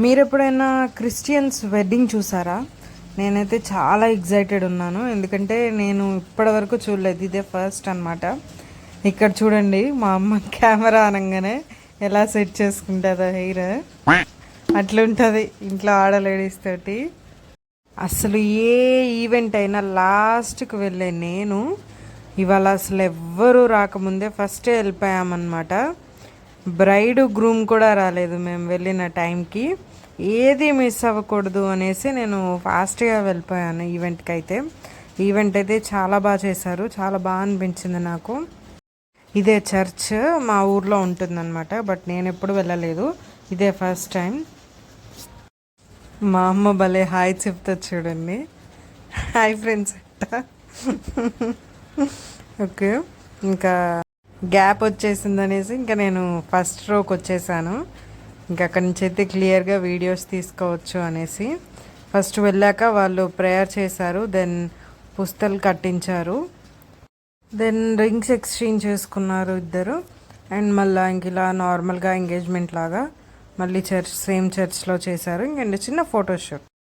మీరు ఎప్పుడైనా Christians wedding చూసారా? నేనైతే చాలా ఎగ్జైటెడ్ ఉన్నాను, ఎందుకంటే నేను ఇప్పటివరకు చూడలేదు, ఇదే ఫస్ట్ అనమాట. ఇక్కడ చూడండి, మా అమ్మ కెమెరా అనగానే ఎలా సెట్ చేసుకుంటుందో హెయిర్, అట్లుంటుంది ఇంట్లో ఆడ లేడీస్ తోటి. అసలు ఏ ఈవెంట్ అయినా లాస్ట్కి వెళ్ళే నేను ఇవాళ అసలు ఎవ్వరూ రాకముందే ఫస్టే వెళ్ళిపోయామన్నమాట. బ్రైడ్ గ్రూమ్ కూడా రాలేదు మేము వెళ్ళిన టైంకి. ఏది మిస్ అవ్వకూడదు అనేసి నేను ఫాస్ట్గా వెళ్ళిపోయాను ఈవెంట్కి. ఈవెంట్ అయితే చాలా బాగా చేశారు, చాలా బాగా అనిపించింది నాకు. ఇదే చర్చ్ మా ఊర్లో ఉంటుందన్నమాట, బట్ నేను ఎప్పుడు వెళ్ళలేదు, ఇదే ఫస్ట్ టైం. మా అమ్మ భలే హాయ్ చెప్తా చూడండి, హాయ్ ఫ్రెండ్స్ అంట. ఓకే, ఇంకా గ్యాప్ వచ్చేసింది అనేసి ఇంకా నేను ఫస్ట్ రోకి వచ్చేసాను. ఇంకా అక్కడి నుంచి అయితే క్లియర్గా వీడియోస్ తీసుకోవచ్చు అనేసి. ఫస్ట్ వెళ్ళాక వాళ్ళు ప్రేయర్ చేశారు, దెన్ పుస్తలు కట్టించారు, దెన్ రింగ్స్ ఎక్స్చేంజ్ చేసుకున్నారు ఇద్దరు. అండ్ మళ్ళీ ఇంక ఇలా నార్మల్గా ఎంగేజ్మెంట్ లాగా మళ్ళీ సేమ్ చర్చ్లో చేశారు. ఇంకండి చిన్న ఫోటోషూట్.